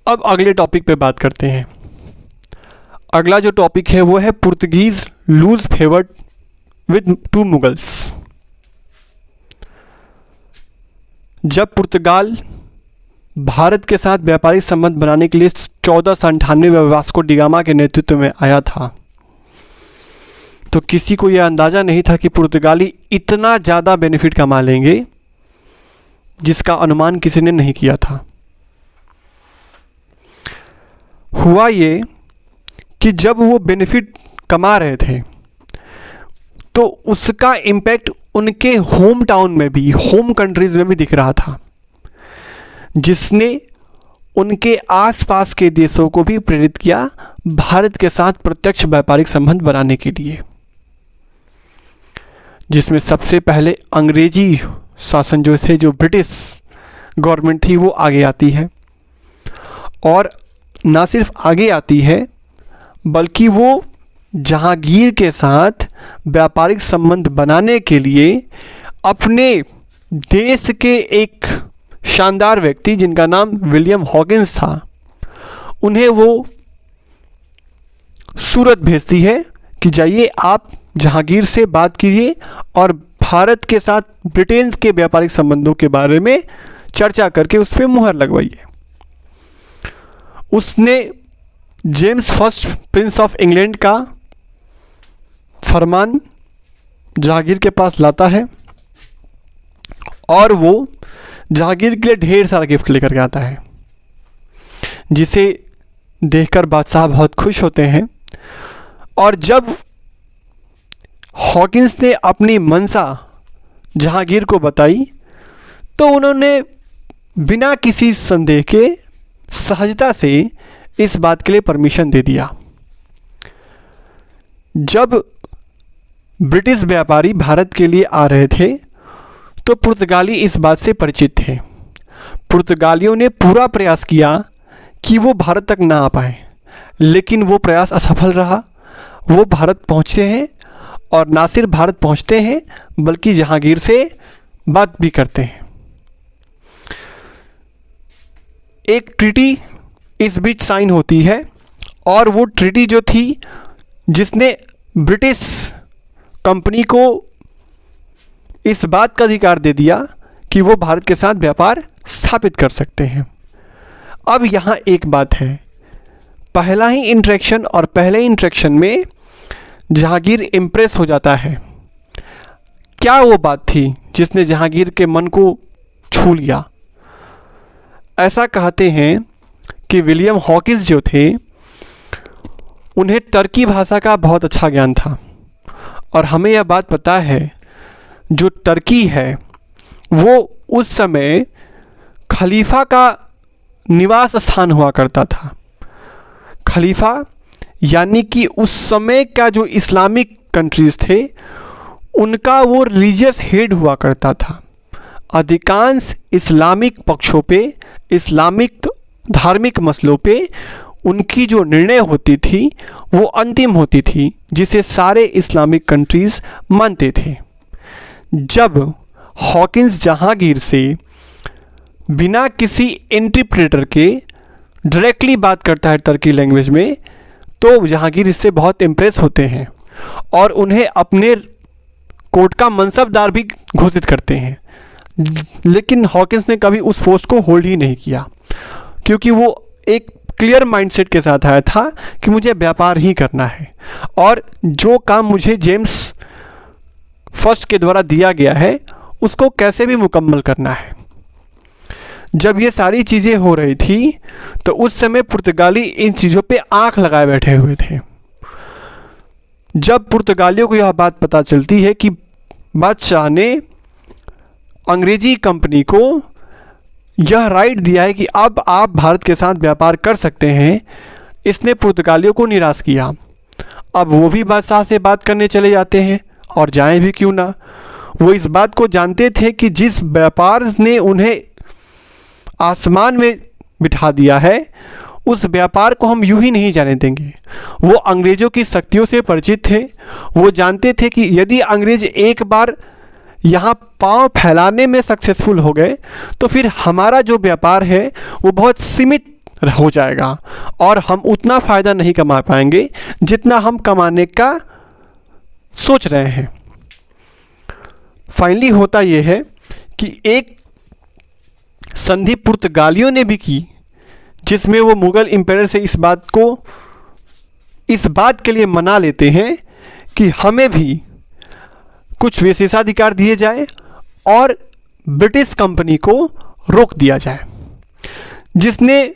अब अगले टॉपिक पे बात करते हैं। अगला जो टॉपिक है वो है Portuguese lose favoured with to Mughals. जब पुर्तगाल भारत के साथ व्यापारिक संबंध बनाने के लिए 1498 में वास्को डी गामा के नेतृत्व में आया था, तो किसी को यह अंदाज़ा नहीं था कि पुर्तगाली इतना ज़्यादा बेनिफिट कमा लेंगे जिसका अनुमान किसी ने नहीं किया था। हुआ ये कि जब वो बेनिफिट कमा रहे थे तो उसका इम्पैक्ट उनके होम टाउन में भी, होम कंट्रीज में भी दिख रहा था, जिसने उनके आसपास के देशों को भी प्रेरित किया भारत के साथ प्रत्यक्ष व्यापारिक संबंध बनाने के लिए, जिसमें सबसे पहले अंग्रेजी शासन जो थे, जो ब्रिटिश गवर्नमेंट थी, वो आगे आती है। और ना सिर्फ आगे आती है बल्कि वो जहांगीर के साथ व्यापारिक संबंध बनाने के लिए अपने देश के एक शानदार व्यक्ति जिनका नाम विलियम हॉकिंस था, उन्हें वो सूरत भेजती है कि जाइए आप जहांगीर से बात कीजिए और भारत के साथ ब्रिटेन के व्यापारिक संबंधों के बारे में चर्चा करके उस पर मुहर लगवाइए। उसने James first Prince of England का फरमान जहांगीर के पास लाता है और वो जहांगीर के लिए ढेर सारा गिफ्ट लेकर के आता है, जिसे देखकर बादशाह बहुत खुश होते हैं। और जब हॉकिंस ने अपनी मंशा जहांगीर को बताई तो उन्होंने बिना किसी संदेह के सहजता से इस बात के लिए परमिशन दे दिया। जब ब्रिटिश व्यापारी भारत के लिए आ रहे थे तो पुर्तगाली इस बात से परिचित थे। पुर्तगालियों ने पूरा प्रयास किया कि वो भारत तक ना आ पाए, लेकिन वो प्रयास असफल रहा। वो भारत पहुँचे हैं और ना सिर्फ भारत पहुँचते हैं बल्कि जहांगीर से बात भी करते हैं। एक ट्रीटी इस बीच साइन होती है और वो ट्रीटी जो थी जिसने ब्रिटिश कंपनी को इस बात का अधिकार दे दिया कि वो भारत के साथ व्यापार स्थापित कर सकते हैं। अब यहाँ एक बात है, पहला ही इंटरेक्शन और पहले इंटरेक्शन में जहांगीर इम्प्रेस हो जाता है। क्या वो बात थी जिसने जहांगीर के मन को छू लिया? ऐसा कहते हैं कि विलियम हॉकिंस जो थे उन्हें टर्की भाषा का बहुत अच्छा ज्ञान था और हमें यह बात पता है जो टर्की है वो उस समय खलीफा का निवास स्थान हुआ करता था। खलीफा यानी कि उस समय का जो इस्लामिक कंट्रीज़ थे उनका वो रिलीजियस हेड हुआ करता था। अधिकांश इस्लामिक पक्षों पे, इस्लामिक धार्मिक मसलों पे उनकी जो निर्णय होती थी वो अंतिम होती थी, जिसे सारे इस्लामिक कंट्रीज़ मानते थे। जब हॉकिंस जहांगीर से बिना किसी इंटरप्रेटर के डायरेक्टली बात करता है टर्की लैंग्वेज में, तो जहांगीर इससे बहुत इम्प्रेस होते हैं और उन्हें अपने कोर्ट का मनसबदार भी घोषित करते हैं। लेकिन हॉकिंस ने कभी उस पोस्ट को होल्ड ही नहीं किया, क्योंकि वो एक क्लियर माइंडसेट के साथ आया था कि मुझे व्यापार ही करना है और जो काम मुझे जेम्स फर्स्ट के द्वारा दिया गया है उसको कैसे भी मुकम्मल करना है। जब ये सारी चीज़ें हो रही थी तो उस समय पुर्तगाली इन चीज़ों पे आंख लगाए बैठे हुए थे। जब पुर्तगालियों को यह बात पता चलती है कि बादशाह ने अंग्रेजी कंपनी को यह राइट दिया है कि अब आप भारत के साथ व्यापार कर सकते हैं, इसने पुर्तगालियों को निराश किया। अब वो भी बादशाह से बात करने चले जाते हैं और जाएं भी क्यों ना। वो इस बात को जानते थे कि जिस व्यापार ने उन्हें आसमान में बिठा दिया है उस व्यापार को हम यूं ही नहीं जाने देंगे। वो अंग्रेज़ों की शक्तियों से परिचित थे। वो जानते थे कि यदि अंग्रेज एक बार यहाँ पांव फैलाने में सक्सेसफुल हो गए तो फिर हमारा जो व्यापार है वो बहुत सीमित हो जाएगा और हम उतना फ़ायदा नहीं कमा पाएंगे जितना हम कमाने का सोच रहे हैं। फाइनली होता यह है कि एक संधि पुर्तगालियों ने भी की, जिसमें वो मुग़ल एम्पायर से इस बात के लिए मना लेते हैं कि हमें भी कुछ विशेषाधिकार दिए जाए और ब्रिटिश कंपनी को रोक दिया जाए। जिसने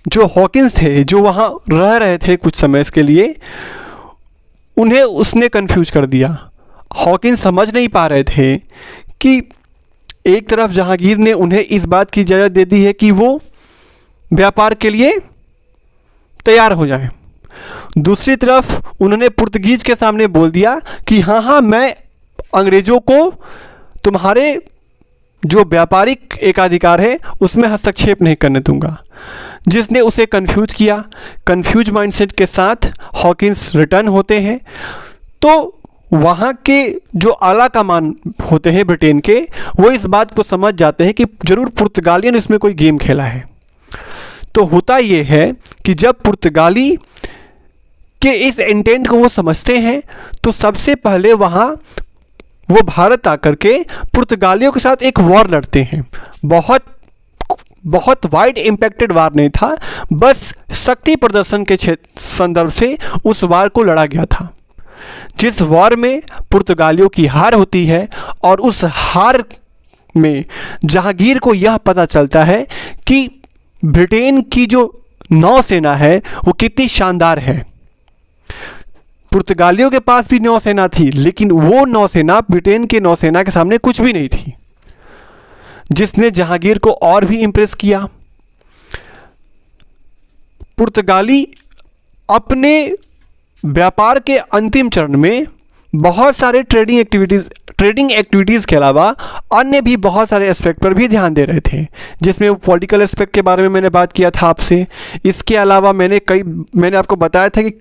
जो हॉकिंस थे, जो वहाँ रह रहे थे कुछ समय के लिए, उन्हें उसने कंफ्यूज कर दिया। हॉकिंस समझ नहीं पा रहे थे कि एक तरफ जहांगीर ने उन्हें इस बात की इजाज़त दे दी है कि वो व्यापार के लिए तैयार हो जाएं, दूसरी तरफ उन्होंने पुर्तगीज के सामने बोल दिया कि हाँ मैं अंग्रेज़ों को तुम्हारे जो व्यापारिक एकाधिकार है उसमें हस्तक्षेप नहीं करने दूंगा, जिसने उसे कंफ्यूज किया। कंफ्यूज माइंडसेट के साथ हॉकिंस रिटर्न होते हैं, तो वहाँ के जो आला कमान होते हैं ब्रिटेन के, वो इस बात को समझ जाते हैं कि ज़रूर पुर्तगालियों ने इसमें कोई गेम खेला है। तो होता ये है कि जब पुर्तगाली के इस इंटेंट को वो समझते हैं, तो सबसे पहले वहाँ वो भारत आकर के पुर्तगालियों के साथ एक वॉर लड़ते हैं। बहुत वाइड इम्पैक्टेड वार नहीं था, बस शक्ति प्रदर्शन के संदर्भ से उस वार को लड़ा गया था, जिस वॉर में पुर्तगालियों की हार होती है। और उस हार में जहांगीर को यह पता चलता है कि ब्रिटेन की जो नौसेना है वो कितनी शानदार है। पुर्तगालियों के पास भी नौसेना थी, लेकिन वो नौसेना ब्रिटेन के नौसेना के सामने कुछ भी नहीं थी, जिसने जहांगीर को और भी इम्प्रेस किया। पुर्तगाली अपने व्यापार के अंतिम चरण में बहुत सारे ट्रेडिंग एक्टिविटीज़ के अलावा अन्य भी बहुत सारे एस्पेक्ट पर भी ध्यान दे रहे थे, जिसमें वो पॉलिटिकल एस्पेक्ट के बारे में मैंने बात किया था आपसे। इसके अलावा मैंने आपको बताया था कि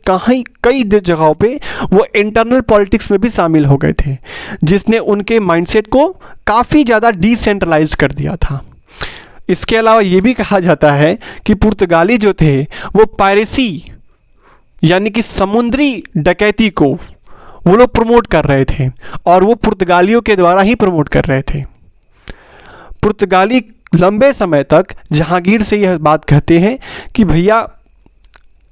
कई जगहों पे वो इंटरनल पॉलिटिक्स में भी शामिल हो गए थे, जिसने उनके माइंडसेट को काफ़ी ज़्यादा डिसेंट्रलाइज कर दिया था। इसके अलावा ये भी कहा जाता है कि पुर्तगाली जो थे वो पायरेसी यानी कि समुद्री डकैती को वो लोग प्रमोट कर रहे थे, और वो पुर्तगालियों के द्वारा ही प्रमोट कर रहे थे। पुर्तगाली लंबे समय तक जहांगीर से यह बात कहते हैं कि भैया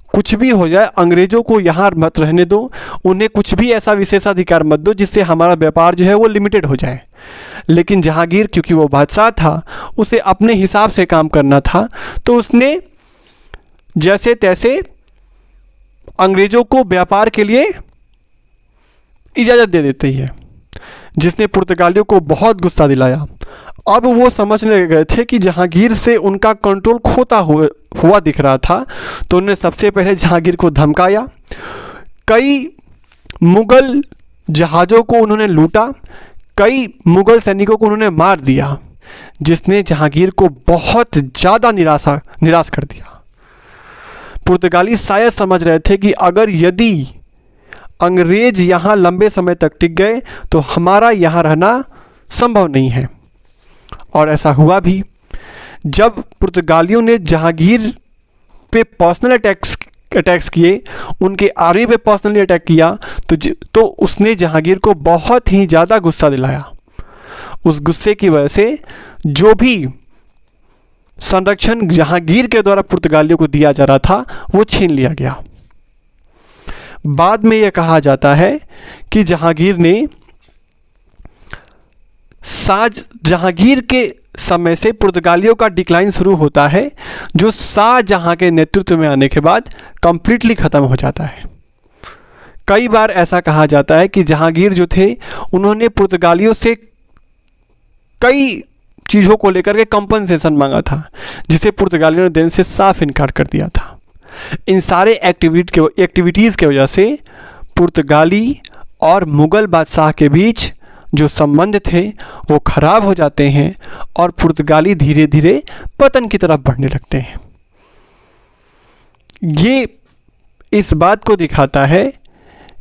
कुछ भी हो जाए, अंग्रेज़ों को यहाँ मत रहने दो, उन्हें कुछ भी ऐसा विशेषाधिकार मत दो जिससे हमारा व्यापार जो है वो लिमिटेड हो जाए। लेकिन जहांगीर, क्योंकि वो बादशाह था, उसे अपने हिसाब से काम करना था, तो उसने जैसे तैसे अंग्रेज़ों को व्यापार के लिए इजाज़त दे देती है, जिसने पुर्तगालियों को बहुत गुस्सा दिलाया। अब वो समझने गए थे कि जहांगीर से उनका कंट्रोल खोता हुआ दिख रहा था, तो उन्होंने सबसे पहले जहांगीर को धमकाया। कई मुग़ल जहाज़ों को उन्होंने लूटा, कई मुग़ल सैनिकों को उन्होंने मार दिया, जिसने जहांगीर को बहुत ज़्यादा निराश कर दिया। पुर्तगाली शायद समझ रहे थे कि यदि अंग्रेज़ यहाँ लंबे समय तक टिक गए तो हमारा यहाँ रहना संभव नहीं है। और ऐसा हुआ भी। जब पुर्तगालियों ने जहांगीर पे पर्सनल अटैक्स किए, उनके आर्मी पे पर्सनली अटैक किया, तो उसने जहांगीर को बहुत ही ज़्यादा गुस्सा दिलाया। उस गुस्से की वजह से जो भी संरक्षण जहांगीर के द्वारा पुर्तगालियों को दिया जा रहा था वो छीन लिया गया। बाद में यह कहा जाता है कि जहांगीर के समय से पुर्तगालियों का डिक्लाइन शुरू होता है, जो शाहजहां के नेतृत्व में आने के बाद कंप्लीटली ख़त्म हो जाता है। कई बार ऐसा कहा जाता है कि जहांगीर जो थे उन्होंने पुर्तगालियों से कई चीज़ों को लेकर के कंपनसेशन मांगा था, जिसे पुर्तगालियों ने देने से साफ इनकार कर दिया था। इन सारे एक्टिविटीज़ की वजह से पुर्तगाली और मुग़ल बादशाह के बीच जो संबंध थे वो ख़राब हो जाते हैं और पुर्तगाली धीरे धीरे पतन की तरफ बढ़ने लगते हैं। ये इस बात को दिखाता है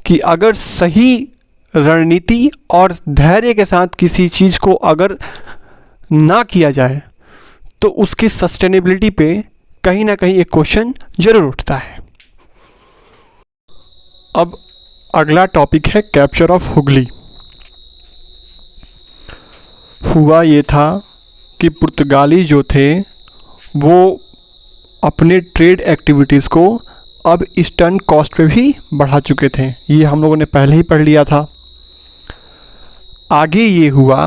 कि अगर सही रणनीति और धैर्य के साथ किसी चीज़ को अगर ना किया जाए तो उसकी सस्टेनेबिलिटी पे कहीं ना कहीं एक क्वेश्चन जरूर उठता है। अब अगला टॉपिक है कैप्चर ऑफ हुगली। हुआ ये था कि पुर्तगाली जो थे वो अपने ट्रेड एक्टिविटीज़ को अब ईस्टर्न कोस्ट पे भी बढ़ा चुके थे। ये हम लोगों ने पहले ही पढ़ लिया था। आगे ये हुआ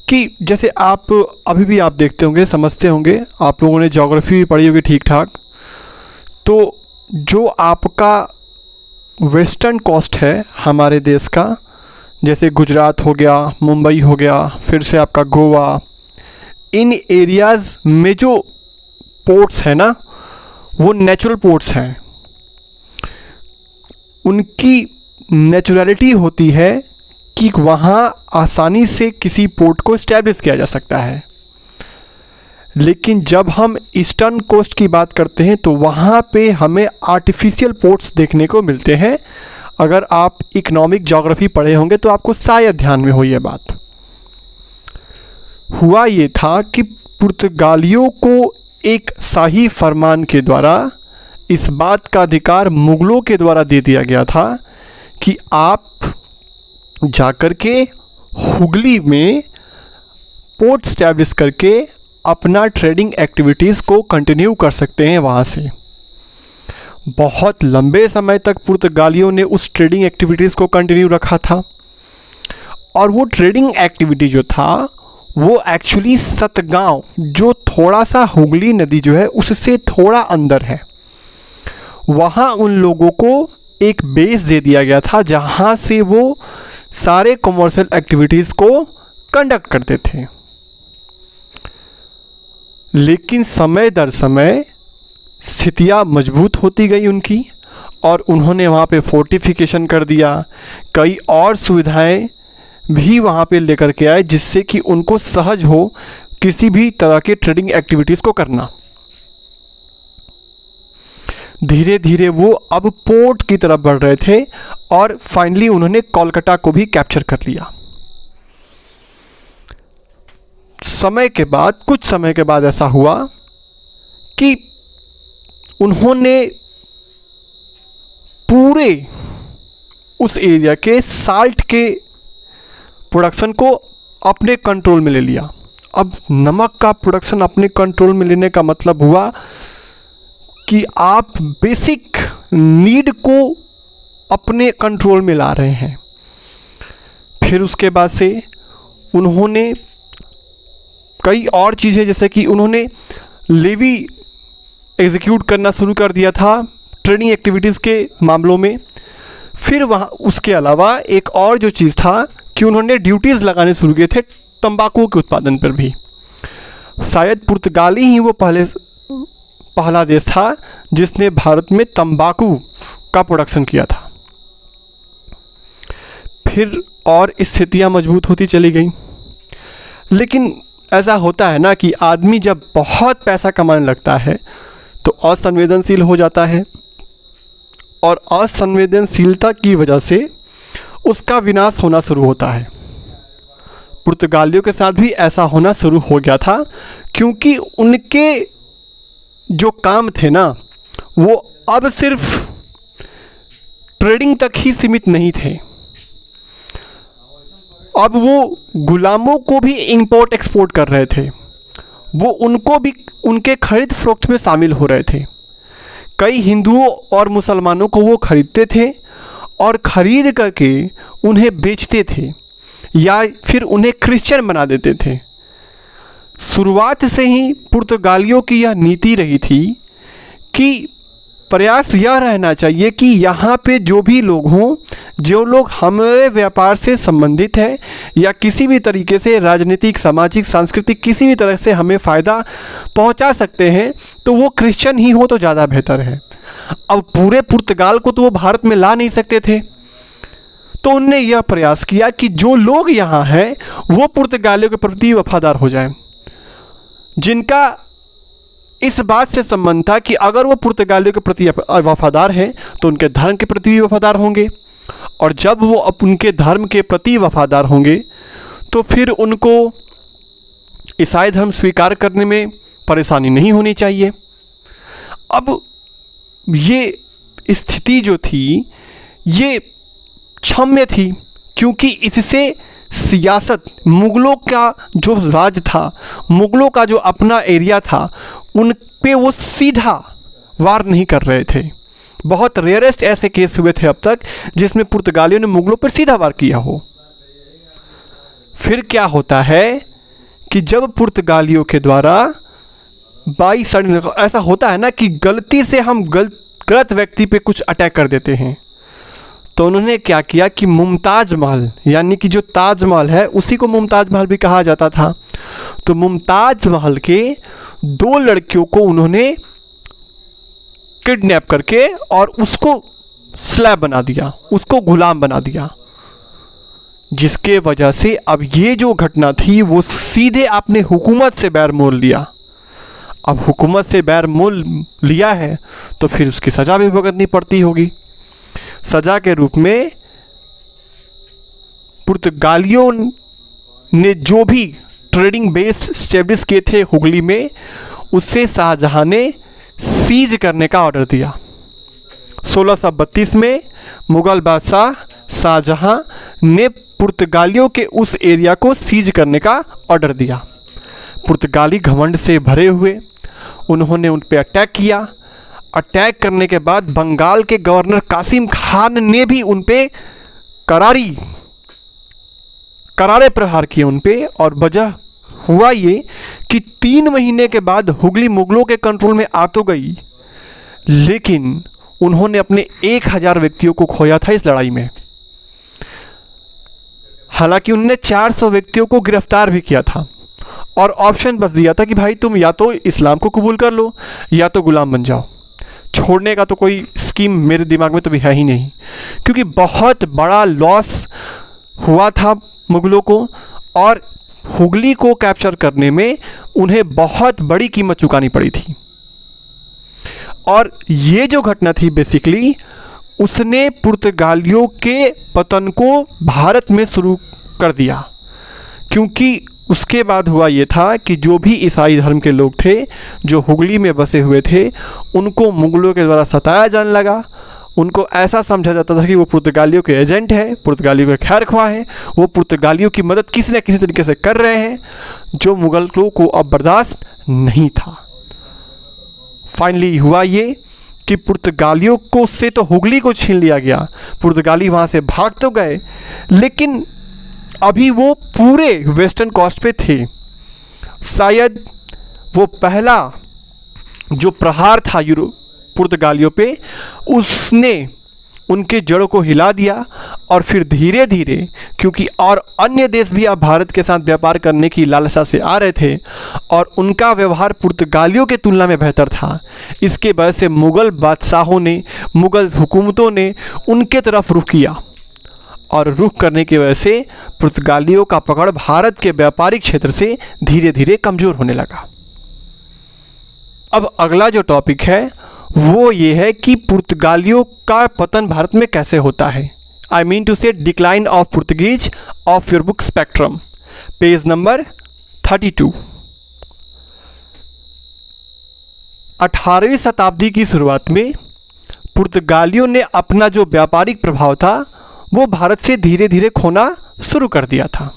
कि जैसे आप अभी भी आप देखते होंगे, समझते होंगे, आप लोगों ने ज्योग्राफी भी पढ़ी होगी ठीक ठाक, तो जो आपका वेस्टर्न कोस्ट है हमारे देश का, जैसे गुजरात हो गया, मुंबई हो गया, फिर से आपका गोवा, इन एरियाज़ में जो पोर्ट्स हैं ना, वो नेचुरल पोर्ट्स हैं। उनकी नेचुरलिटी होती है कि वहाँ आसानी से किसी पोर्ट को इस्टेब्लिश किया जा सकता है। लेकिन जब हम ईस्टर्न कोस्ट की बात करते हैं तो वहाँ पे हमें आर्टिफिशियल पोर्ट्स देखने को मिलते हैं। अगर आप इकोनॉमिक ज्योग्राफी पढ़े होंगे तो आपको शायद ध्यान में हो ये बात। हुआ ये था कि पुर्तगालियों को एक शाही फरमान के द्वारा इस बात का अधिकार मुग़लों के द्वारा दे दिया गया था कि आप जाकर के हुगली में पोर्ट स्टैब्लिश करके अपना ट्रेडिंग एक्टिविटीज़ को कंटिन्यू कर सकते हैं वहाँ से। बहुत लंबे समय तक पुर्तगालियों ने उस ट्रेडिंग एक्टिविटीज़ को कंटिन्यू रखा था और वो ट्रेडिंग एक्टिविटी जो था वो एक्चुअली सतगांव, जो थोड़ा सा हुगली नदी जो है उससे थोड़ा अंदर है, वहाँ उन लोगों को एक बेस दे दिया गया था जहाँ से वो सारे कमर्शियल एक्टिविटीज़ को कंडक्ट करते थे। लेकिन समय दर समय स्थितियाँ मजबूत होती गई उनकी और उन्होंने वहाँ पे फोर्टिफिकेशन कर दिया, कई और सुविधाएं भी वहाँ पे लेकर के आए जिससे कि उनको सहज हो किसी भी तरह के ट्रेडिंग एक्टिविटीज़ को करना। धीरे धीरे वो अब पोर्ट की तरफ बढ़ रहे थे और फाइनली उन्होंने कोलकाता को भी कैप्चर कर लिया। कुछ समय के बाद ऐसा हुआ कि उन्होंने पूरे उस एरिया के साल्ट के प्रोडक्शन को अपने कंट्रोल में ले लिया। अब नमक का प्रोडक्शन अपने कंट्रोल में लेने का मतलब हुआ कि आप बेसिक नीड को अपने कंट्रोल में ला रहे हैं। फिर उसके बाद से उन्होंने कई और चीज़ें, जैसे कि उन्होंने लेवी एग्जीक्यूट करना शुरू कर दिया था ट्रेडिंग एक्टिविटीज़ के मामलों में। फिर वहाँ उसके अलावा एक और जो चीज़ था कि उन्होंने ड्यूटीज़ लगाने शुरू किए थे तंबाकू के उत्पादन पर भी। शायद पुर्तगाली ही वो पहला देश था जिसने भारत में तंबाकू का प्रोडक्शन किया था। फिर और स्थितियाँ मजबूत होती चली गई। लेकिन ऐसा होता है ना कि आदमी जब बहुत पैसा कमाने लगता है तो असंवेदनशील हो जाता है और असंवेदनशीलता की वजह से उसका विनाश होना शुरू होता है। पुर्तगालियों के साथ भी ऐसा होना शुरू हो गया था क्योंकि उनके जो काम थे ना वो अब सिर्फ ट्रेडिंग तक ही सीमित नहीं थे। अब वो गुलामों को भी इंपोर्ट एक्सपोर्ट कर रहे थे, वो उनको भी उनके खरीद फरोख्त में शामिल हो रहे थे। कई हिंदुओं और मुसलमानों को वो खरीदते थे और ख़रीद करके उन्हें बेचते थे या फिर उन्हें क्रिश्चियन बना देते थे। शुरुआत से ही पुर्तगालियों की यह नीति रही थी कि प्रयास यह रहना चाहिए कि यहाँ पे जो भी लोग हों, जो लोग हमारे व्यापार से संबंधित हैं या किसी भी तरीके से राजनीतिक, सामाजिक, सांस्कृतिक किसी भी तरह से हमें फ़ायदा पहुँचा सकते हैं, तो वो क्रिश्चियन ही हो तो ज़्यादा बेहतर है। अब पूरे पुर्तगाल को तो वो भारत में ला नहीं सकते थे, तो उनने यह प्रयास किया कि जो लोग यहाँ हैं वो पुर्तगालियों के प्रति वफादार हो जाएं, जिनका इस बात से संबंध था कि अगर वो पुर्तगालियों के प्रति वफादार हैं तो उनके धर्म के प्रति भी वफादार होंगे, और जब वो उनके धर्म के प्रति वफादार होंगे तो फिर उनको ईसाई धर्म स्वीकार करने में परेशानी नहीं होनी चाहिए। अब ये स्थिति जो थी ये क्षम्य थी, क्योंकि इससे सियासत, मुग़लों का जो राज था, मुग़लों का जो अपना एरिया था, उन पे वो सीधा वार नहीं कर रहे थे। बहुत रेयरेस्ट ऐसे केस हुए थे अब तक जिसमें पुर्तगालियों ने मुग़लों पर सीधा वार किया हो। फिर क्या होता है कि जब पुर्तगालियों के द्वारा ऐसा होता है ना कि गलती से हम गलत व्यक्ति पे कुछ अटैक कर देते हैं, तो उन्होंने क्या किया कि मुमताज़ महल, यानी कि जो ताजमहल है उसी को मुमताज़ महल भी कहा जाता था, तो मुमताज़ महल के 2 लड़कियों को उन्होंने किडनैप करके और उसको स्लेव बना दिया, उसको गुलाम बना दिया, जिसके वजह से अब ये जो घटना थी वो सीधे आपने हुकूमत से बैर मोल लिया। अब हुकूमत से बैर मोल लिया है तो फिर उसकी सज़ा भी भुगतनी पड़ती होगी। सज़ा के रूप में पुर्तगालियों ने जो भी ट्रेडिंग बेस स्टेब्लिश किए थे हुगली में, उससे शाहजहां ने सीज करने का ऑर्डर दिया। 1632 में मुग़ल बादशाह शाहजहां ने पुर्तगालियों के उस एरिया को सीज करने का ऑर्डर दिया। पुर्तगाली घमंड से भरे हुए उन्होंने उन पर अटैक किया। अटैक करने के बाद बंगाल के गवर्नर कासिम खान ने भी उन पे करारे प्रहार किए उन पे, और वजह हुआ ये कि 3 महीने के बाद हुगली मुग़लों के कंट्रोल में आ तो गई, लेकिन उन्होंने अपने 1000 व्यक्तियों को खोया था इस लड़ाई में। हालांकि उन्होंने 400 व्यक्तियों को गिरफ्तार भी किया था और ऑप्शन बस दिया था कि भाई तुम या तो इस्लाम को कबूल कर लो या तो गुलाम बन जाओ। छोड़ने का तो कोई स्कीम मेरे दिमाग में तो भी है ही नहीं, क्योंकि बहुत बड़ा लॉस हुआ था मुग़लों को और हुगली को कैप्चर करने में उन्हें बहुत बड़ी कीमत चुकानी पड़ी थी। और ये जो घटना थी बेसिकली उसने पुर्तगालियों के पतन को भारत में शुरू कर दिया, क्योंकि उसके बाद हुआ ये था कि जो भी ईसाई धर्म के लोग थे जो हुगली में बसे हुए थे, उनको मुग़लों के द्वारा सताया जाने लगा। उनको ऐसा समझा जाता था कि वो पुर्तगालियों के एजेंट है, पुर्तगालियों के खैर ख्वाह हैं, वो पुर्तगालियों की मदद किसी न किसी तरीके से कर रहे हैं, जो मुग़लों को अब बर्दाश्त नहीं था। फाइनली हुआ ये कि पुर्तगालियों को से तो हुगली को छीन लिया गया, पुर्तगाली वहाँ से भाग तो गए, लेकिन अभी वो पूरे वेस्टर्न कोस्ट पे थे। शायद वो पहला जो प्रहार था पुर्तगालियों पे, उसने उनके जड़ों को हिला दिया और फिर धीरे धीरे, क्योंकि और अन्य देश भी अब भारत के साथ व्यापार करने की लालसा से आ रहे थे और उनका व्यवहार पुर्तगालियों के तुलना में बेहतर था, इसके वजह से मुग़ल बादशाहों ने, मुग़ल हुकूमतों ने उनके तरफ रुख किया और रुख करने की वजह से पुर्तगालियों का पकड़ भारत के व्यापारिक क्षेत्र से धीरे धीरे कमज़ोर होने लगा। अब अगला जो टॉपिक है वो ये है कि पुर्तगालियों का पतन भारत में कैसे होता है। आई मीन टू से decline of Portuguese of your book spectrum, page number 32। 18वीं शताब्दी की शुरुआत में पुर्तगालियों ने अपना जो व्यापारिक प्रभाव था वो भारत से धीरे धीरे खोना शुरू कर दिया था।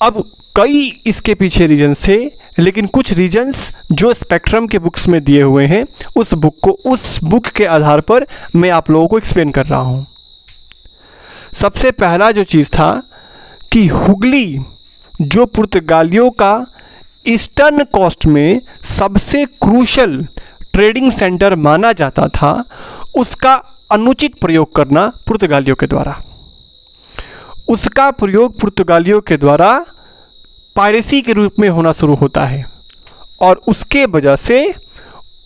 अब कई इसके पीछे रीजन्स थे, लेकिन कुछ रीजन्स जो स्पेक्ट्रम के बुक्स में दिए हुए हैं उस बुक के आधार पर मैं आप लोगों को एक्सप्लेन कर रहा हूँ। सबसे पहला जो चीज़ था कि हुगली जो पुर्तगालियों का ईस्टर्न कोस्ट में सबसे क्रूशल ट्रेडिंग सेंटर माना जाता था, उसका अनुचित प्रयोग करना पुर्तगालियों के द्वारा, उसका प्रयोग पुर्तगालियों के द्वारा पायरेसी के रूप में होना शुरू होता है और उसके वजह से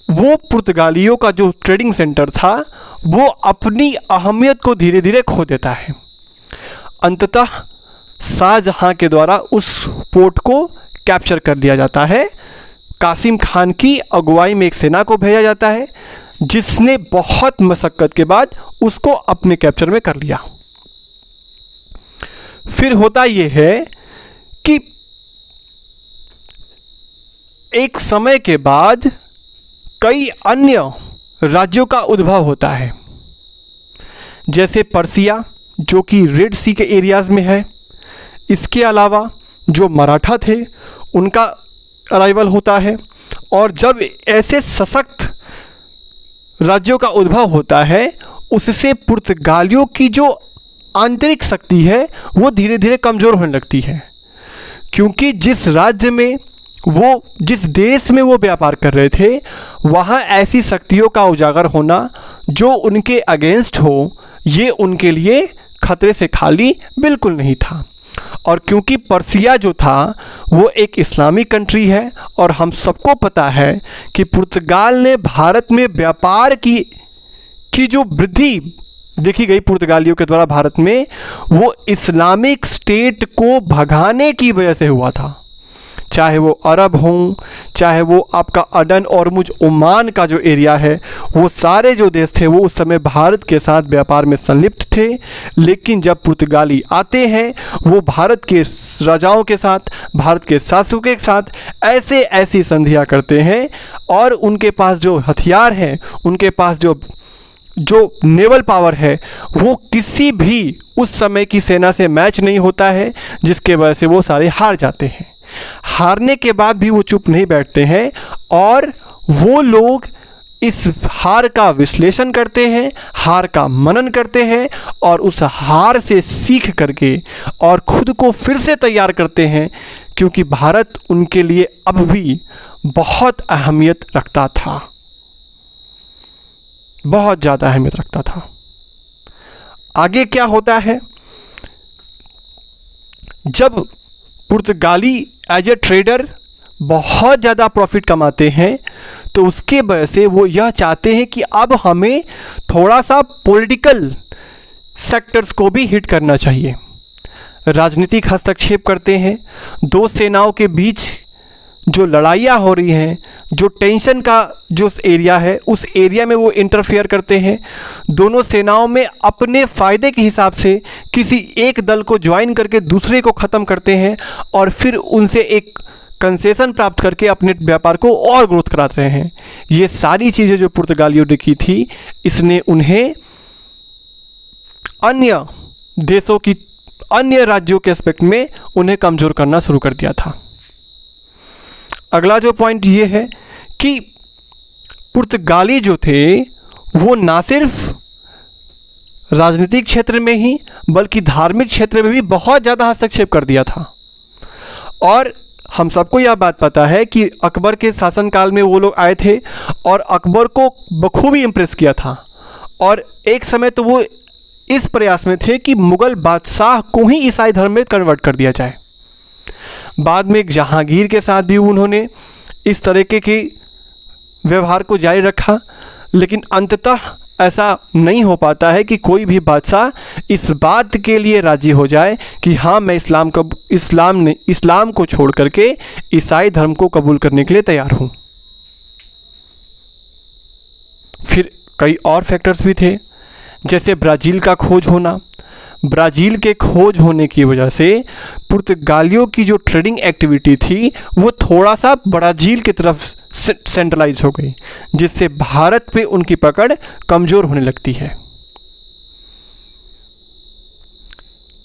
वो पुर्तगालियों का जो ट्रेडिंग सेंटर था वो अपनी अहमियत को धीरे धीरे खो देता है। अंततः शाहजहां के द्वारा उस पोर्ट को कैप्चर कर लिया जाता है। कासिम खान की अगुवाई में एक सेना को भेजा जाता है जिसने बहुत मशक्क़त के बाद उसको अपने कैप्चर में कर लिया। फिर होता ये है कि एक समय के बाद कई अन्य राज्यों का उद्भव होता है, जैसे पर्सिया जो कि रेड सी के एरियाज़ में है। इसके अलावा जो मराठा थे उनका अराइवल होता है। और जब ऐसे सशक्त राज्यों का उद्भव होता है, उससे पुर्तगालियों की जो आंतरिक शक्ति है वो धीरे धीरे कमज़ोर होने लगती है, क्योंकि जिस राज्य में वो, जिस देश में वो व्यापार कर रहे थे, वहाँ ऐसी शक्तियों का उजागर होना जो उनके अगेंस्ट हो, ये उनके लिए खतरे से खाली बिल्कुल नहीं था। और क्योंकि पर्सिया जो था वो एक इस्लामिक कंट्री है, और हम सबको पता है कि पुर्तगाल ने भारत में व्यापार की जो वृद्धि देखी गई पुर्तगालियों के द्वारा भारत में, वो इस्लामिक स्टेट को भगाने की वजह से हुआ था। चाहे वो अरब हों, चाहे वो आपका अडन और मुझ ओमान का जो एरिया है, वो सारे जो देश थे वो उस समय भारत के साथ व्यापार में संलिप्त थे। लेकिन जब पुर्तगाली आते हैं, वो भारत के राजाओं के साथ, भारत के शासकों के साथ ऐसी संधियाँ करते हैं, और उनके पास जो हथियार हैं, उनके पास जो नेवल पावर है, वो किसी भी उस समय की सेना से मैच नहीं होता है, जिसके वजह से वो सारे हार जाते हैं। हारने के बाद भी वो चुप नहीं बैठते हैं, और वो लोग इस हार का विश्लेषण करते हैं, हार का मनन करते हैं, और उस हार से सीख करके और खुद को फिर से तैयार करते हैं, क्योंकि भारत उनके लिए अब भी बहुत अहमियत रखता था, बहुत ज़्यादा अहमियत रखता था। आगे क्या होता है, जब पुर्तगाली एज ए ट्रेडर बहुत ज़्यादा प्रॉफिट कमाते हैं, तो उसके वजह से वो यह चाहते हैं कि अब हमें थोड़ा सा पॉलिटिकल सेक्टर्स को भी हिट करना चाहिए। राजनीतिक हस्तक्षेप करते हैं, दो सेनाओं के बीच जो लड़ाइयाँ हो रही हैं, जो टेंशन का जो एरिया है, उस एरिया में वो इंटरफेयर करते हैं। दोनों सेनाओं में अपने फ़ायदे के हिसाब से किसी एक दल को ज्वाइन करके दूसरे को ख़त्म करते हैं, और फिर उनसे एक कंसेशन प्राप्त करके अपने व्यापार को और ग्रोथ कराते रहे हैं। ये सारी चीज़ें जो पुर्तगालियों ने की थी, इसने उन्हें अन्य देशों की, अन्य राज्यों के एस्पेक्ट में उन्हें कमज़ोर करना शुरू कर दिया था। अगला जो पॉइंट ये है कि पुर्तगाली जो थे वो ना सिर्फ राजनीतिक क्षेत्र में ही बल्कि धार्मिक क्षेत्र में भी बहुत ज़्यादा हस्तक्षेप कर दिया था। और हम सबको यह बात पता है कि अकबर के शासनकाल में वो लोग आए थे और अकबर को बखूबी इम्प्रेस किया था, और एक समय तो वो इस प्रयास में थे कि मुग़ल बादशाह को ही ईसाई धर्म में कन्वर्ट कर दिया जाए। बाद में एक जहांगीर के साथ भी उन्होंने इस तरीके के व्यवहार को जारी रखा, लेकिन अंततः ऐसा नहीं हो पाता है कि कोई भी बादशाह इस बात के लिए राजी हो जाए कि हाँ, मैं इस्लाम को छोड़ करके ईसाई धर्म को कबूल करने के लिए तैयार हूँ। फिर कई और फैक्टर्स भी थे, जैसे ब्राज़ील का खोज होना। ब्राज़ील के खोज होने की वजह से पुर्तगालियों की जो ट्रेडिंग एक्टिविटी थी वो थोड़ा सा ब्राज़ील की तरफ सेंट्रलाइज हो गई, जिससे भारत पे उनकी पकड़ कमज़ोर होने लगती है।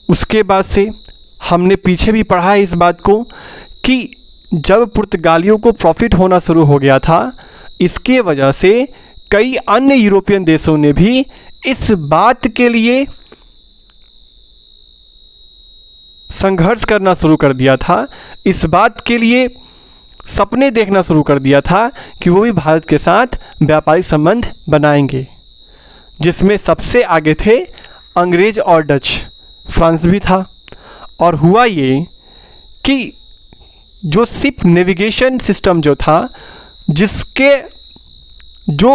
उसके बाद से हमने पीछे भी पढ़ा है इस बात को कि जब पुर्तगालियों को प्रॉफिट होना शुरू हो गया था, इसके वजह से कई अन्य यूरोपियन देशों ने भी इस बात के लिए संघर्ष करना शुरू कर दिया था, इस बात के लिए सपने देखना शुरू कर दिया था कि वो भी भारत के साथ व्यापारिक संबंध बनाएंगे, जिसमें सबसे आगे थे अंग्रेज और डच, फ्रांस भी था। और हुआ ये कि जो शिप नेविगेशन सिस्टम जो था, जिसके जो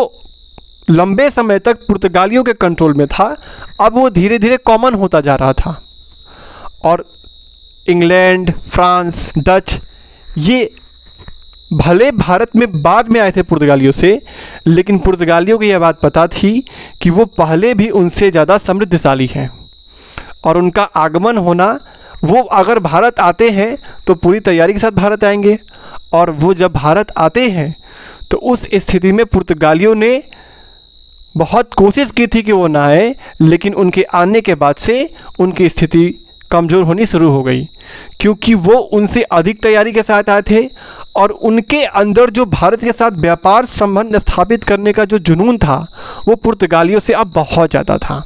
लंबे समय तक पुर्तगालियों के कंट्रोल में था, अब वो धीरे धीरे कॉमन होता जा रहा था। और इंग्लैंड, फ्रांस, डच, ये भले भारत में बाद में आए थे पुर्तगालियों से, लेकिन पुर्तगालियों को यह बात पता थी कि वो पहले भी उनसे ज़्यादा समृद्धशाली हैं, और उनका आगमन होना, वो अगर भारत आते हैं तो पूरी तैयारी के साथ भारत आएंगे, और वो जब भारत आते हैं तो उस स्थिति में पुर्तगालियों ने बहुत कोशिश की थी कि वो ना आए, लेकिन उनके आने के बाद से उनकी स्थिति कमज़ोर होनी शुरू हो गई, क्योंकि वो उनसे अधिक तैयारी के साथ आए थे और उनके अंदर जो भारत के साथ व्यापार संबंध स्थापित करने का जो जुनून था वो पुर्तगालियों से अब बहुत ज़्यादा था।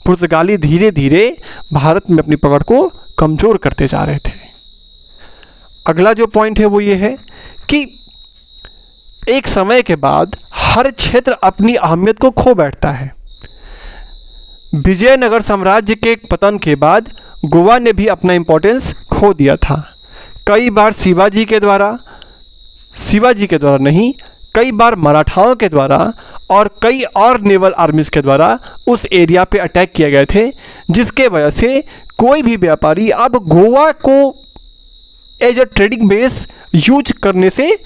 पुर्तगाली धीरे धीरे भारत में अपनी पकड़ को कमज़ोर करते जा रहे थे। अगला जो पॉइंट है वो ये है कि एक समय के बाद हर क्षेत्र अपनी अहमियत को खो बैठता है। विजयनगर साम्राज्य के पतन के बाद गोवा ने भी अपना इम्पोर्टेंस खो दिया था। कई बार शिवाजी के द्वारा नहीं, कई बार मराठाओं के द्वारा और कई और नेवल आर्मीज़ के द्वारा उस एरिया पे अटैक किए गए थे, जिसके वजह से कोई भी व्यापारी अब गोवा को as a trading base use करने से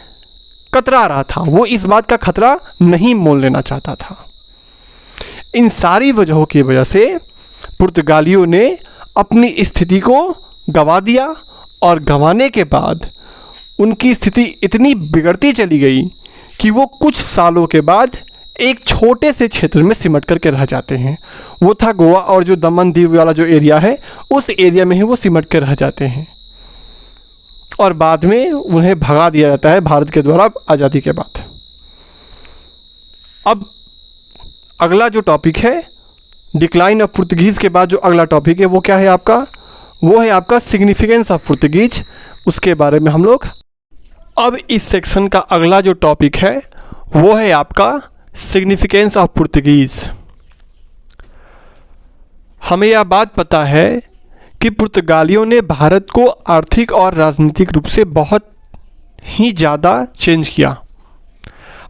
कतरा रहा था। वो इस बात का खतरा नहीं मोल लेना चाहता था। इन सारी वजहों की वजह से पुर्तगालियों ने अपनी स्थिति को गंवा दिया और गंवाने के बाद उनकी स्थिति इतनी बिगड़ती चली गई कि वो कुछ सालों के बाद एक छोटे से क्षेत्र में सिमट करके रह जाते हैं। वो था गोवा, और जो दमन दीव वाला जो एरिया है उस एरिया में ही वो सिमट के रह जाते हैं और बाद में उन्हें भगा दिया जाता है भारत के द्वारा आज़ादी के बाद। अब अगला जो टॉपिक है डिक्लाइन ऑफ पुर्तगीज़ के बाद जो अगला टॉपिक है वो क्या है आपका? वो है आपका सिग्निफिकेंस ऑफ पुर्तगीज। उसके बारे में हम लोग अब इस सेक्शन का अगला जो टॉपिक है वो है आपका सिग्निफिकेंस ऑफ पुर्तगीज़। हमें यह बात पता है कि पुर्तगालियों ने भारत को आर्थिक और राजनीतिक रूप से बहुत ही ज़्यादा चेंज किया।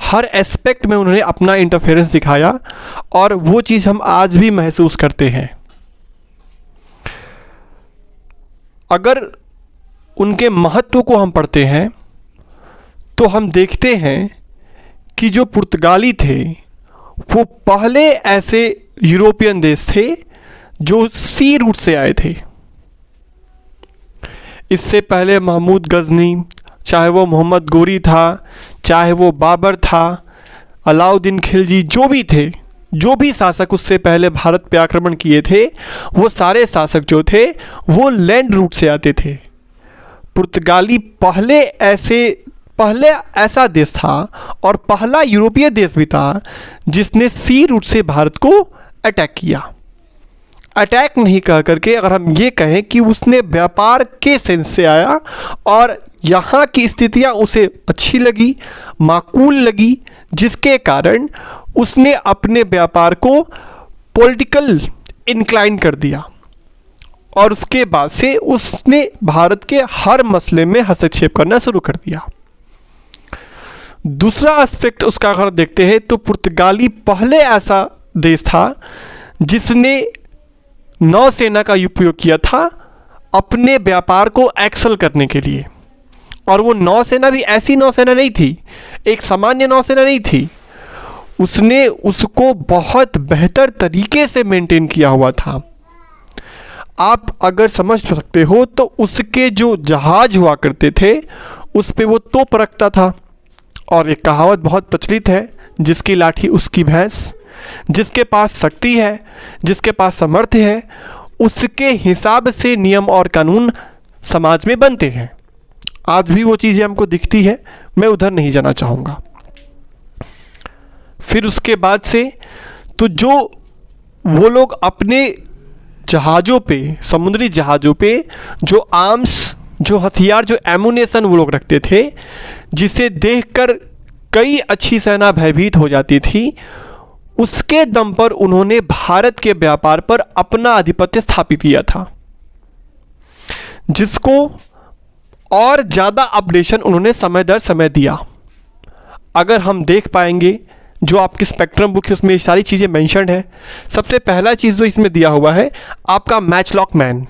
हर एस्पेक्ट में उन्होंने अपना इंटरफेरेंस दिखाया और वो चीज़ हम आज भी महसूस करते हैं। अगर उनके महत्व को हम पढ़ते हैं तो हम देखते हैं कि जो पुर्तगाली थे वो पहले ऐसे यूरोपियन देश थे जो सी रूट से आए थे। इससे पहले महमूद गजनी, चाहे वो मोहम्मद गोरी था, चाहे वो बाबर था, अलाउद्दीन खिलजी, जो भी थे, जो भी शासक उससे पहले भारत पे आक्रमण किए थे, वो सारे शासक जो थे वो लैंड रूट से आते थे। पुर्तगाली पहले ऐसा देश था और पहला यूरोपीय देश भी था जिसने सी रूट से भारत को अटैक किया। अटैक नहीं कह करके अगर हम ये कहें कि उसने व्यापार के सेंस से आया और यहाँ की स्थितियाँ उसे अच्छी लगी, माकूल लगी, जिसके कारण उसने अपने व्यापार को पॉलिटिकल इंक्लाइन कर दिया और उसके बाद से उसने भारत के हर मसले में हस्तक्षेप करना शुरू कर दिया। दूसरा एस्पेक्ट उसका अगर देखते हैं तो पुर्तगाली पहले ऐसा देश था जिसने नौसेना का उपयोग किया था अपने व्यापार को एक्सेल करने के लिए, और वो नौसेना भी ऐसी नौसेना नहीं थी, एक सामान्य नौसेना नहीं थी। उसने उसको बहुत बेहतर तरीके से मेंटेन किया हुआ था। आप अगर समझ सकते हो तो उसके जो जहाज हुआ करते थे उस पे वो तोप रखता था, और एक कहावत बहुत प्रचलित है, जिसकी लाठी उसकी भैंस। जिसके पास शक्ति है, जिसके पास सामर्थ्य है, उसके हिसाब से नियम और कानून समाज में बनते हैं। आज भी वो चीज़ें हमको दिखती है, मैं उधर नहीं जाना चाहूँगा। फिर उसके बाद से तो जो वो लोग अपने जहाज़ों पे, समुद्री जहाज़ों पे जो आर्म्स, जो हथियार, जो एमुनेशन वो लोग रखते थे, जिसे देखकर कई अच्छी सेना भयभीत हो जाती थी, उसके दम पर उन्होंने भारत के व्यापार पर अपना आधिपत्य स्थापित किया था, जिसको और ज़्यादा अपडेशन उन्होंने समय दर समय दिया। अगर हम देख पाएंगे जो आपकी स्पेक्ट्रम बुक है उसमें ये सारी चीज़ें मेंशन्ड है। सबसे पहला चीज़ जो इसमें दिया हुआ है आपका मैचलॉक मैन।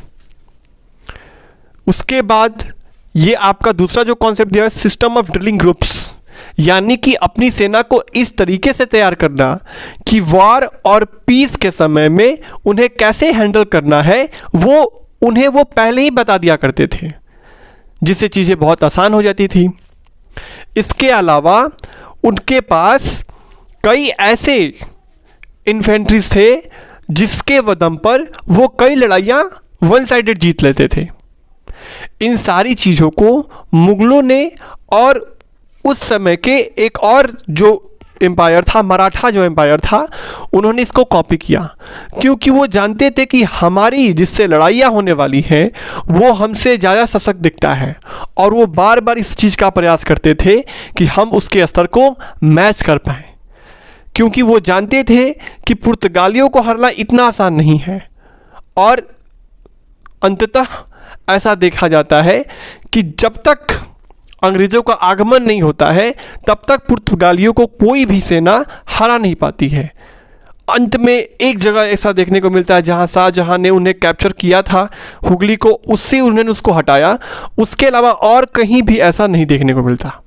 उसके बाद ये आपका दूसरा जो कॉन्सेप्ट दिया है सिस्टम ऑफ ड्रिलिंग ग्रुप्स, यानी कि अपनी सेना को इस तरीके से तैयार करना कि वॉर और पीस के समय में उन्हें कैसे हैंडल करना है उन्हें वो पहले ही बता दिया करते थे, जिससे चीज़ें बहुत आसान हो जाती थी। इसके अलावा उनके पास कई ऐसे इन्फेंट्रीज थे जिसके दम पर वो कई लड़ाइयाँ वन साइडेड जीत लेते थे। इन सारी चीज़ों को मुगलों ने और उस समय के एक और जो एम्पायर था, मराठा जो एम्पायर था, उन्होंने इसको कॉपी किया, क्योंकि वो जानते थे कि हमारी जिससे लड़ाइयाँ होने वाली हैं वो हमसे ज़्यादा सशक्त दिखता है, और वो बार बार इस चीज़ का प्रयास करते थे कि हम उसके स्तर को मैच कर पाएँ, क्योंकि वो जानते थे कि पुर्तगालियों को हराना इतना आसान नहीं है। और अंततः ऐसा देखा जाता है कि जब तक अंग्रेज़ों का आगमन नहीं होता है तब तक पुर्तगालियों को कोई भी सेना हरा नहीं पाती है। अंत में एक जगह ऐसा देखने को मिलता है जहां शाहजहां ने उन्हें कैप्चर किया था, हुगली को, उससे उन्होंने उसको हटाया। उसके अलावा और कहीं भी ऐसा नहीं देखने को मिलता।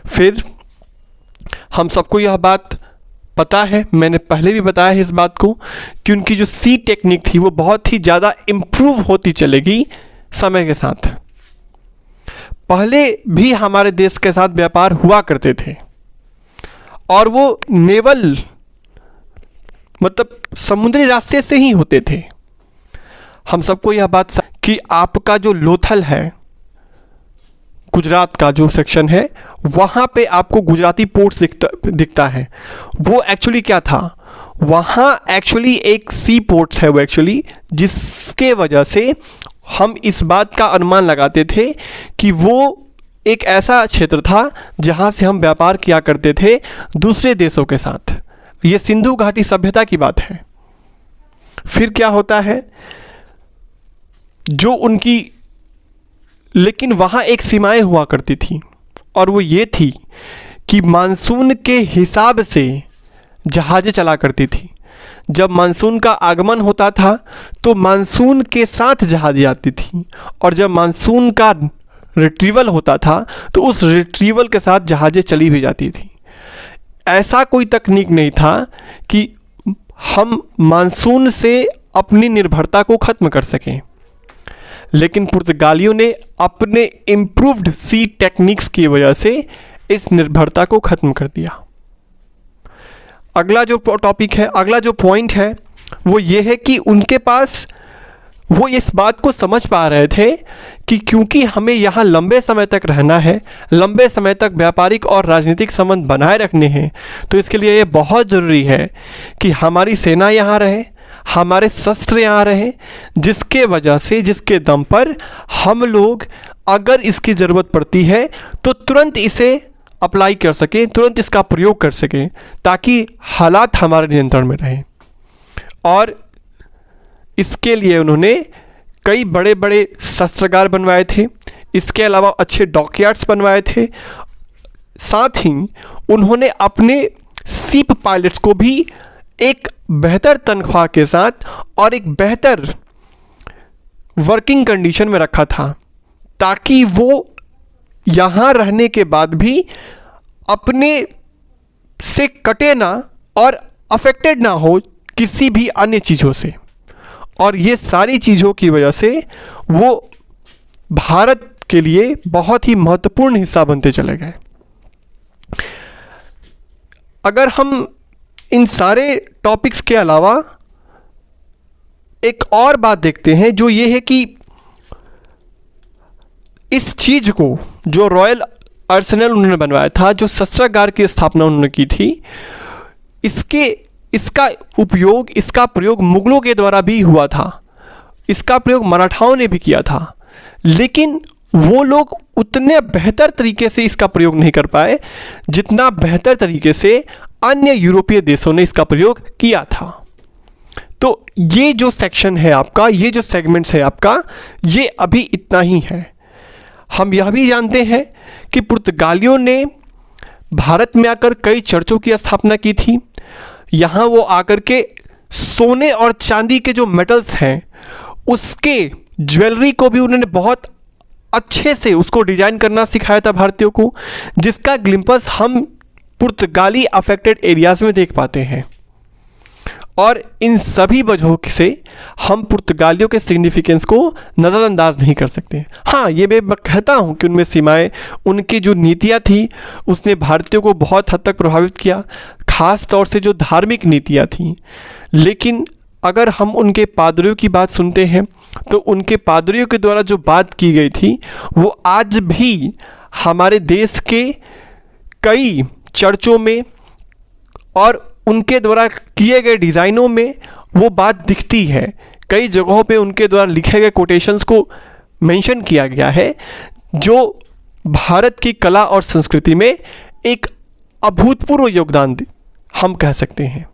फिर हम सबको यह बात पता है, मैंने पहले भी बताया है इस बात को, कि उनकी जो सी टेक्निक थी वो बहुत ही ज़्यादा इम्प्रूव होती चलेगी समय के साथ। पहले भी हमारे देश के साथ व्यापार हुआ करते थे और वो नेवल मतलब समुद्री रास्ते से ही होते थे। हम सबको यह बात कि आपका जो लोथल है, गुजरात का जो सेक्शन है, वहाँ पे आपको गुजराती पोर्ट्स दिखता है। वो एक्चुअली क्या था, वहाँ एक्चुअली एक सी पोर्ट्स है वो एक्चुअली, जिसके वजह से हम इस बात का अनुमान लगाते थे कि वो एक ऐसा क्षेत्र था जहाँ से हम व्यापार किया करते थे दूसरे देशों के साथ। ये सिंधु घाटी सभ्यता की बात है। फिर क्या होता है, जो उनकी, लेकिन वहाँ एक सीमाएं हुआ करती थी, और वो ये थी कि मानसून के हिसाब से जहाज़ें चला करती थी। जब मानसून का आगमन होता था तो मानसून के साथ जहाज़ें आती थी, और जब मानसून का रिट्रीवल होता था तो उस रिट्रीवल के साथ जहाज़ें चली भी जाती थी। ऐसा कोई तकनीक नहीं था कि हम मानसून से अपनी निर्भरता को ख़त्म कर सकें, लेकिन पुर्तगालियों ने अपने इम्प्रूव्ड सी टेक्निक्स की वजह से इस निर्भरता को ख़त्म कर दिया। अगला जो टॉपिक है, अगला जो पॉइंट है वो ये है कि उनके पास, वो इस बात को समझ पा रहे थे कि क्योंकि हमें यहाँ लंबे समय तक रहना है, लंबे समय तक व्यापारिक और राजनीतिक संबंध बनाए रखने हैं, तो इसके लिए ये बहुत ज़रूरी है कि हमारी सेना यहाँ रहे, हमारे शस्त्र यहाँ रहे, जिसके वजह से, जिसके दम पर हम लोग अगर इसकी ज़रूरत पड़ती है तो तुरंत इसे अप्लाई कर सकें, तुरंत इसका प्रयोग कर सकें, ताकि हालात हमारे नियंत्रण में रहें। और इसके लिए उन्होंने कई बड़े बड़े शस्त्रागार बनवाए थे, इसके अलावा अच्छे डॉकयार्ड्स बनवाए थे। साथ ही उन्होंने अपने शिप पायलट्स को भी एक बेहतर तनख्वाह के साथ और एक बेहतर वर्किंग कंडीशन में रखा था, ताकि वो यहाँ रहने के बाद भी अपने से कटे ना और अफेक्टेड ना हो किसी भी अन्य चीज़ों से। और ये सारी चीज़ों की वजह से वो भारत के लिए बहुत ही महत्वपूर्ण हिस्सा बनते चले गए। अगर हम इन सारे टॉपिक्स के अलावा एक और बात देखते हैं, जो ये है कि इस चीज़ को, जो रॉयल आर्सेनल उन्होंने बनवाया था, जो शस्त्रागार की स्थापना उन्होंने की थी, इसका उपयोग, इसका प्रयोग मुगलों के द्वारा भी हुआ था, इसका प्रयोग मराठाओं ने भी किया था, लेकिन वो लोग उतने बेहतर तरीके से इसका प्रयोग नहीं कर पाए जितना बेहतर तरीके से अन्य यूरोपीय देशों ने इसका प्रयोग किया था। तो ये जो सेक्शन है आपका, ये जो सेगमेंट्स है आपका, ये अभी इतना ही है। हम यह भी जानते हैं कि पुर्तगालियों ने भारत में आकर कई चर्चों की स्थापना की थी। यहाँ वो आकर के सोने और चांदी के जो मेटल्स हैं उसके ज्वेलरी को भी उन्होंने बहुत अच्छे से उसको डिज़ाइन करना सिखाया था भारतीयों को, जिसका ग्लिम्पस हम पुर्तगाली अफेक्टेड एरियाज़ में देख पाते हैं। और इन सभी वजहों से हम पुर्तगालियों के सिग्निफिकेंस को नज़रअंदाज नहीं कर सकते। हाँ, ये मैं कहता हूँ कि उनमें सीमाएं, उनकी जो नीतियाँ थी उसने भारतीयों को बहुत हद तक प्रभावित किया, ख़ास तौर से जो धार्मिक नीतियाँ थीं। लेकिन अगर हम उनके पादरियों की बात सुनते हैं तो उनके पादरियों के द्वारा जो बात की गई थी वो आज भी हमारे देश के कई चर्चों में और उनके द्वारा किए गए डिज़ाइनों में वो बात दिखती है। कई जगहों पे उनके द्वारा लिखे गए कोटेशंस को मेंशन किया गया है, जो भारत की कला और संस्कृति में एक अभूतपूर्व योगदान हम कह सकते हैं।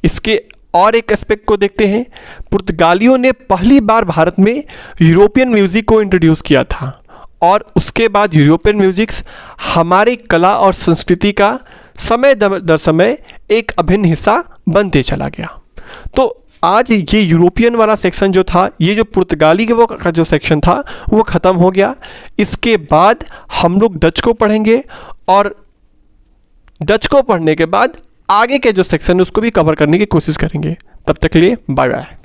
इसके और एक एस्पेक्ट को देखते हैं। पुर्तगालियों ने पहली बार भारत में यूरोपियन म्यूज़िक को इंट्रोड्यूस किया था और उसके बाद यूरोपियन म्यूज़िक्स हमारी कला और संस्कृति का समय दर समय एक अभिन्न हिस्सा बनते चला गया। तो आज ये यूरोपियन वाला सेक्शन जो था, ये जो पुर्तगाली के वो का जो सेक्शन था वो ख़त्म हो गया। इसके बाद हम लोग डच को पढ़ेंगे और डच को पढ़ने के बाद आगे के जो सेक्शन है उसको भी कवर करने की कोशिश करेंगे। तब तक के लिए बाय बाय।